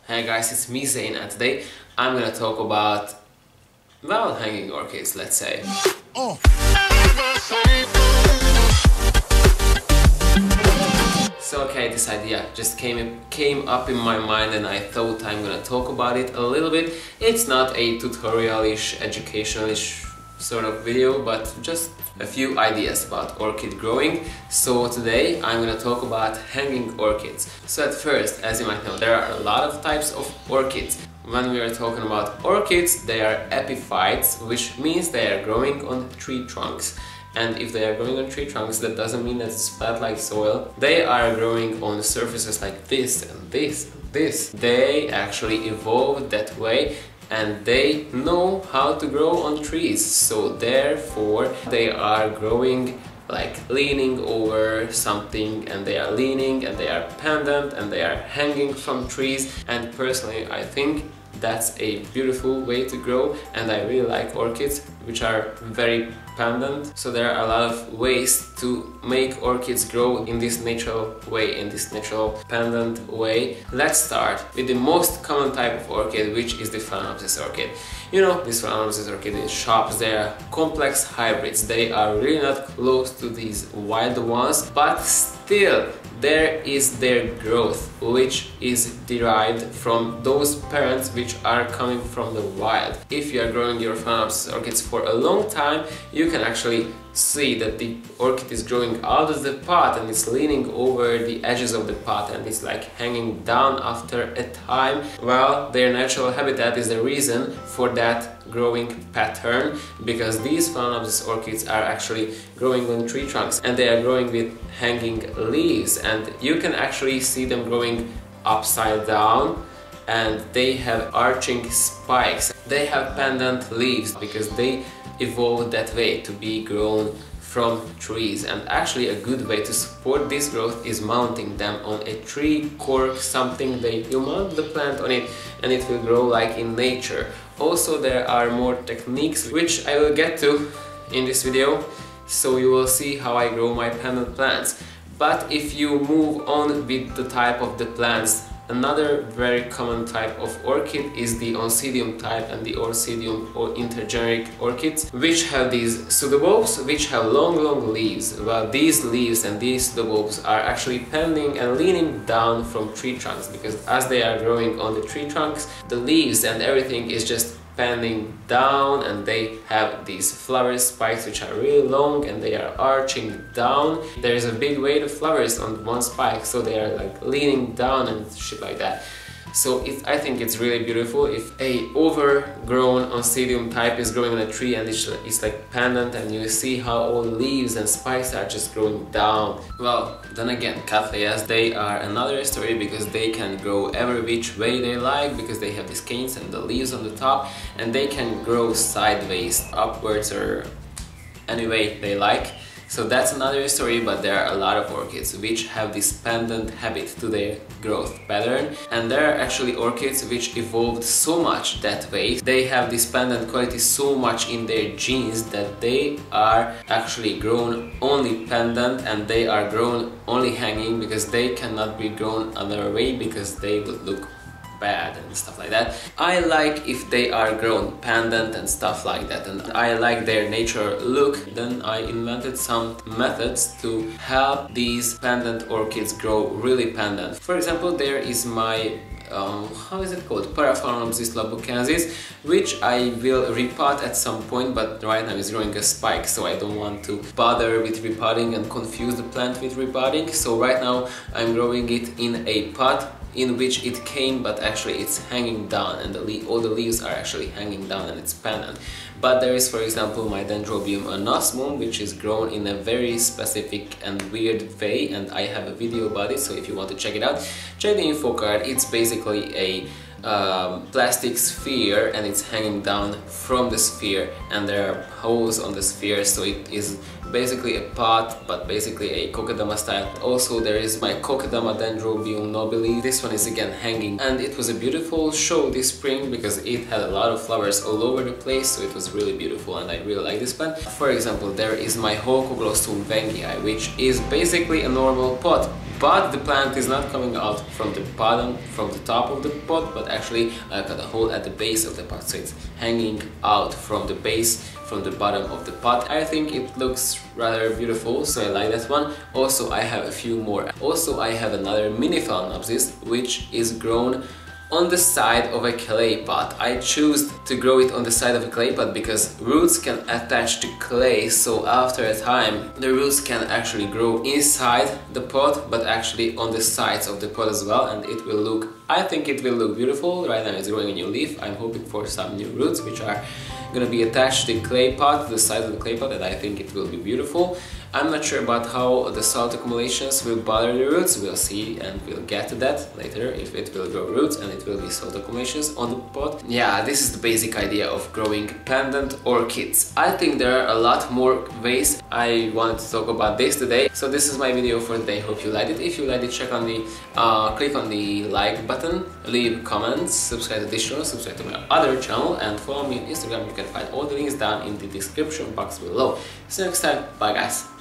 Hey guys, it's me Zain, and today I'm gonna talk about, well, hanging orchids, let's say. So okay, this idea just came up in my mind and I thought I'm gonna talk about it a little bit. It's not a tutorial-ish, educational-ish sort of video, but just a few ideas about orchid growing. So today I'm gonna talk about hanging orchids. So at first, as you might know, there are a lot of types of orchids. When we are talking about orchids, they are epiphytes, which means they are growing on tree trunks. And if they are growing on tree trunks, that doesn't mean that it's flat like soil. They are growing on surfaces like this and this and this. They actually evolved that way and they know how to grow on trees. So therefore, they are growing like leaning over something, and they are leaning and they are pendant and they are hanging from trees. And personally, I think that's a beautiful way to grow, and I really like orchids which are very pendant. So there are a lot of ways to make orchids grow in this natural way, in this natural pendant way. Let's start with the most common type of orchid, which is the Phalaenopsis orchid. You know, this Phalaenopsis orchid in shops, they are complex hybrids. They are really not close to these wild ones, but still there is their growth, which is derived from those parents which are coming from the wild. If you are growing your Phalaenopsis orchids for a long time, you can actually see that the orchid is growing out of the pot and it's leaning over the edges of the pot and it's like hanging down after a time. Well, their natural habitat is the reason for that growing pattern, because these Phalaenopsis orchids are actually growing on tree trunks and they are growing with hanging leaves, and you can actually see them growing upside down, and they have arching spikes. They have pendant leaves because they evolved that way to be grown from trees. And actually a good way to support this growth is mounting them on a tree cork, something that you mount the plant on it and it will grow like in nature. Also, there are more techniques which I will get to in this video, so you will see how I grow my pendant plants. But if you move on with the type of the plants, another very common type of orchid is the Oncidium type and the Orchidium or intergeneric orchids, which have these pseudobulbs which have long leaves. Well, these leaves and these pseudobulbs are actually pending and leaning down from tree trunks, because as they are growing on the tree trunks, the leaves and everything is just pending down, and they have these flower spikes which are really long and they are arching down. There is a big weight of flowers on one spike, so they are like leaning down and shit like that. So I think it's really beautiful if a overgrown Oncidium type is growing on a tree and it's like pendant, and you see how all the leaves and spikes are just growing down. Well, then again, Cattleyas, they are another story, because they can grow every which way they like, because they have these canes and the leaves on the top, and they can grow sideways, upwards, or any way they like. So that's another story, but there are a lot of orchids which have this pendant habit to their growth pattern, and there are actually orchids which evolved so much that way. They have this pendant quality so much in their genes that they are actually grown only pendant, and they are grown only hanging, because they cannot be grown another way because they would look bad and stuff like that. I like if they are grown pendant and stuff like that, and I like their nature look. Then I invented some methods to help these pendant orchids grow really pendant. For example, there is my how is it called? Paraphalaenopsis labucensis, which I will repot at some point, but right now it's growing a spike, so I don't want to bother with repotting and confuse the plant with repotting. So right now I'm growing it in a pot in which it came, but actually it's hanging down, and all the leaves are actually hanging down and it's pendant. But there is, for example, my Dendrobium anosmum, which is grown in a very specific and weird way, and I have a video about it, so if you want to check it out, check the info card. It's basically a plastic sphere, and it's hanging down from the sphere, and there are holes on the sphere, so it is basically a pot, but basically a Kokedama style. Also, there is my Kokedama Dendrobium nobile. This one is again hanging, and it was a beautiful show this spring because it had a lot of flowers all over the place, so it was really beautiful, and I really like this plant. For example, there is my Holcoglossum wengii, which is basically a normal pot, but the plant is not coming out from the bottom, from the top of the pot, but actually I got a hole at the base of the pot, so it's hanging out from the base, from the bottom of the pot. I think it looks rather beautiful, so I like that one. Also, I have a few more. Also, I have another mini Phalaenopsis, which is grown on the side of a clay pot. I choose to grow it on the side of a clay pot because roots can attach to clay, so after a time the roots can actually grow inside the pot, but actually on the sides of the pot as well, and it will look, I think it will look beautiful. Right now it's growing a new leaf. I'm hoping for some new roots which are gonna be attached to the clay pot, to the side of the clay pot, and I think it will be beautiful. I'm not sure about how the salt accumulations will bother the roots. We'll see, and we'll get to that later, if it will grow roots and it will be salt accumulations on the pot. Yeah, this is the basic idea of growing pendant orchids. I think there are a lot more ways. I wanted to talk about this today. So this is my video for today. Hope you liked it. If you liked it, check on the click on the like button, leave comments, subscribe to this channel, subscribe to my other channel, and follow me on Instagram. You can find all the links down in the description box below. See you next time. Bye guys.